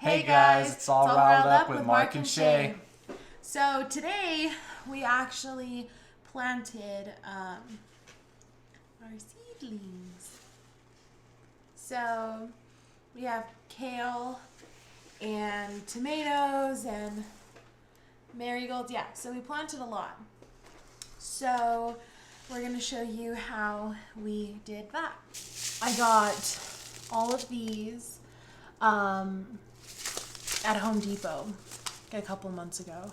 Hey guys, it's all riled up with Marc and Shay. So today we actually planted our seedlings. So we have kale and tomatoes and marigolds. Yeah, so we planted a lot. So we're going to show you how we did that. I got all of these at Home Depot a couple months ago.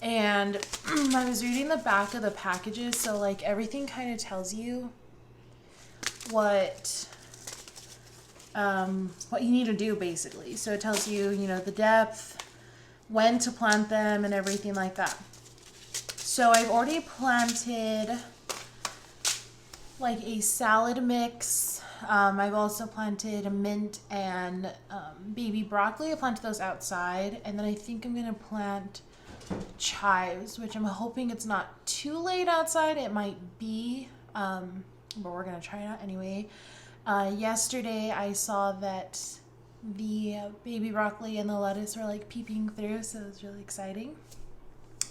And I was reading the back of the packages, so like everything kind of tells you what you need to do basically. So it tells you, you know, the depth, when to plant them and everything like that. So I've already planted like a salad mix. I've also planted a mint and baby broccoli. I planted those outside. And then I think I'm going to plant chives, which I'm hoping it's not too late outside. It might be, but we're going to try it out anyway. Yesterday I saw that the baby broccoli and the lettuce were like peeping through, so it was really exciting.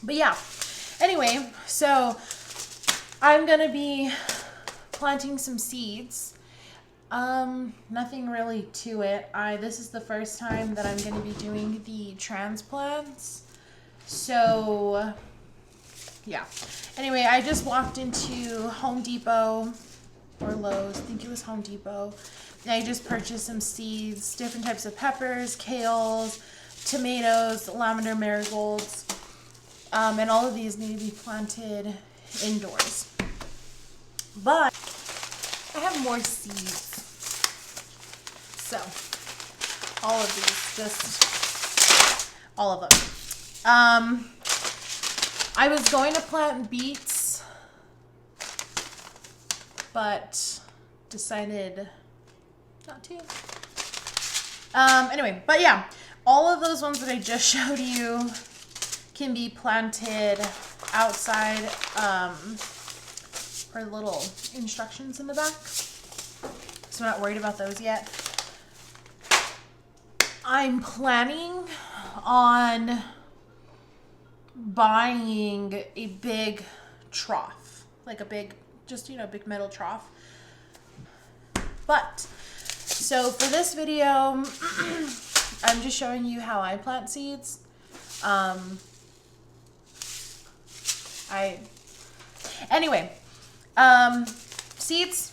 But yeah, anyway, so I'm going to be planting some seeds. Nothing really to it. This is the first time that I'm going to be doing the transplants. So, yeah. Anyway, I just walked into Home Depot or Lowe's. I think it was Home Depot. And I just purchased some seeds, different types of peppers, kales, tomatoes, lavender marigolds. And all of these need to be planted indoors. But I have more seeds. So, all of these, just all of them. I was going to plant beets, but decided not to. Anyway, but yeah, all of those ones that I just showed you can be planted outside, for little instructions in the back. So I'm not worried about those yet. I'm planning on buying a big trough, like a big, just, you know, big metal trough. But, so for this video, I'm just showing you how I plant seeds. Seeds,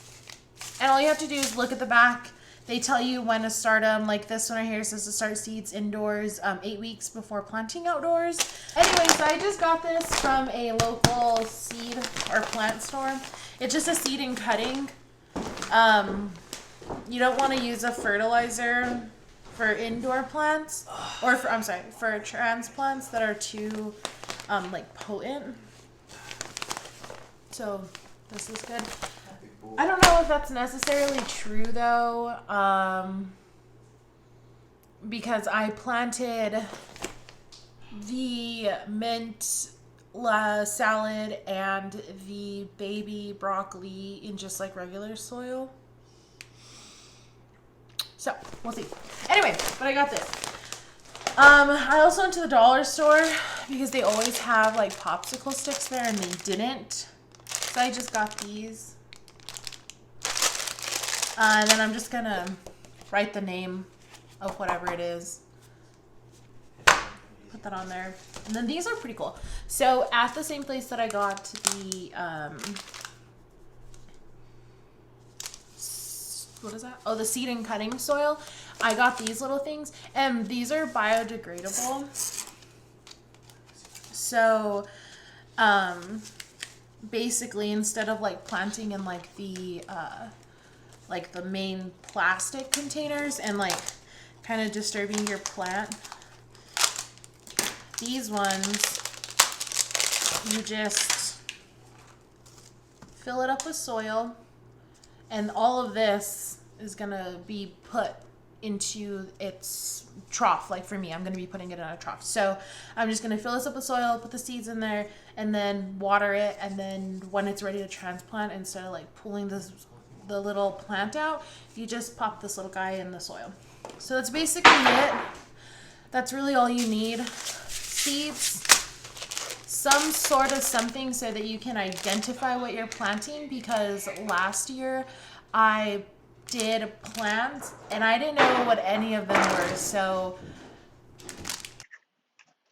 and all you have to do is look at the back. They tell you when to start them. Like this one right here says to start seeds indoors 8 weeks before planting outdoors. Anyway, so I just got this from a local seed or plant store. It's just a seed and cutting. You don't want to use a fertilizer for indoor plants, or for transplants that are too like potent. So this is good. I don't know if that's necessarily true though, because I planted the mint salad and the baby broccoli in just like regular soil. So we'll see. Anyway, but I got this. I also went to the dollar store because they always have like popsicle sticks there, and they didn't. So I just got these. And then I'm just going to write the name of whatever it is. Put that on there. And then these are pretty cool. So at the same place that I got the, what is that? Oh, the seed and cutting soil. I got these little things. And these are biodegradable. So, basically instead of like planting in like the main plastic containers and like kind of disturbing your plant, these ones you just fill it up with soil, and all of this is gonna be put into its trough. Like for me, I'm going to be putting it in a trough. So I'm just going to fill this up with soil, put the seeds in there, and then water it. And then when it's ready to transplant, instead of like pulling the little plant out, you just pop this little guy in the soil. So that's basically it. That's really all you need. Seeds, some sort of something so that you can identify what you're planting, because last year I did plant and I didn't know what any of them were. So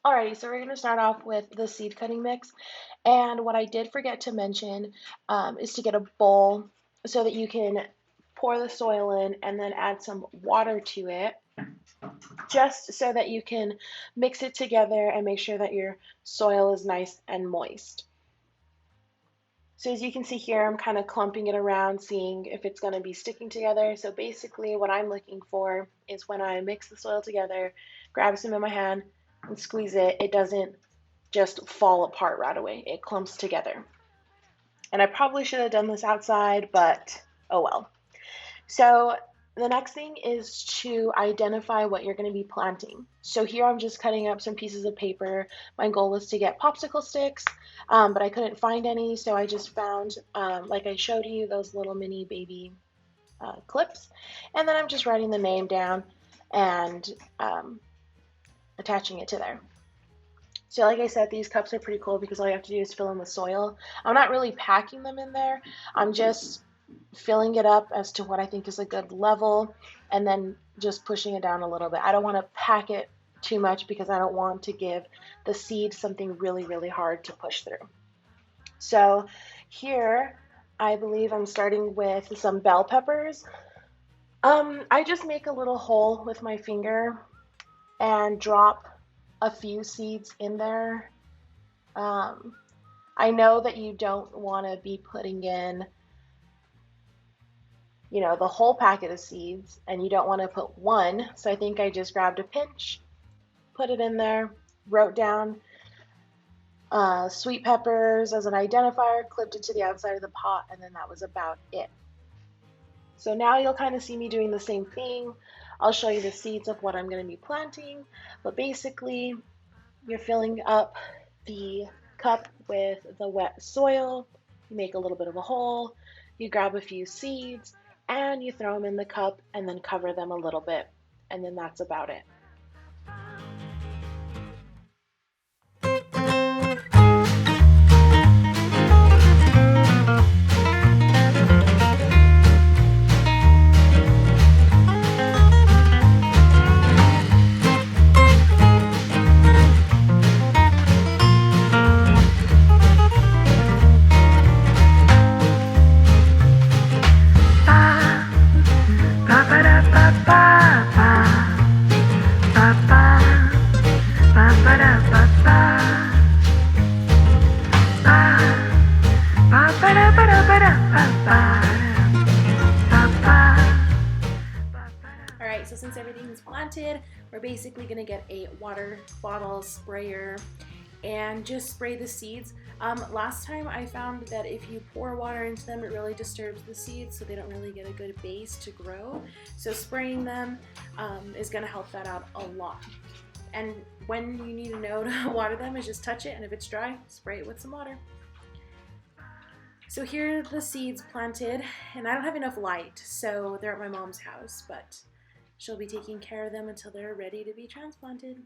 alrighty, so we're going to start off with the seed cutting mix. And what I did forget to mention is to get a bowl so that you can pour the soil in and then add some water to it, just so that you can mix it together and make sure that your soil is nice and moist. So as you can see here, I'm kind of clumping it around, seeing if it's going to be sticking together. So basically what I'm looking for is when I mix the soil together, grab some in my hand and squeeze it, it doesn't just fall apart right away. It clumps together. And I probably should have done this outside, but oh well. So the next thing is to identify what you're going to be planting. So here I'm just cutting up some pieces of paper. My goal was to get popsicle sticks, but I couldn't find any, so I just found, like I showed you, those little mini baby clips. And then I'm just writing the name down and attaching it to there. So like I said, these cups are pretty cool because all you have to do is fill in the soil. I'm not really packing them in there. I'm just filling it up as to what I think is a good level and then just pushing it down a little bit. I don't want to pack it too much because I don't want to give the seed something really, really hard to push through. So here, I believe I'm starting with some bell peppers. I just make a little hole with my finger and drop a few seeds in there. I know that you don't want to be putting in, you know, the whole packet of seeds, and you don't want to put one. So I think I just grabbed a pinch, put it in there, wrote down sweet peppers as an identifier, clipped it to the outside of the pot, and then that was about it. So now you'll kind of see me doing the same thing. I'll show you the seeds of what I'm going to be planting, but basically you're filling up the cup with the wet soil, you make a little bit of a hole, you grab a few seeds, and you throw them in the cup and then cover them a little bit, and then that's about it. Alright, so since everything's planted, we're basically going to get a water bottle sprayer and just spray the seeds. Last time I found that if you pour water into them, it really disturbs the seeds, so they don't really get a good base to grow. So spraying them is going to help that out a lot. And when you need to know to water them is just touch it, and if it's dry, spray it with some water. So here are the seeds planted, and I don't have enough light, so they're at my mom's house, but she'll be taking care of them until they're ready to be transplanted.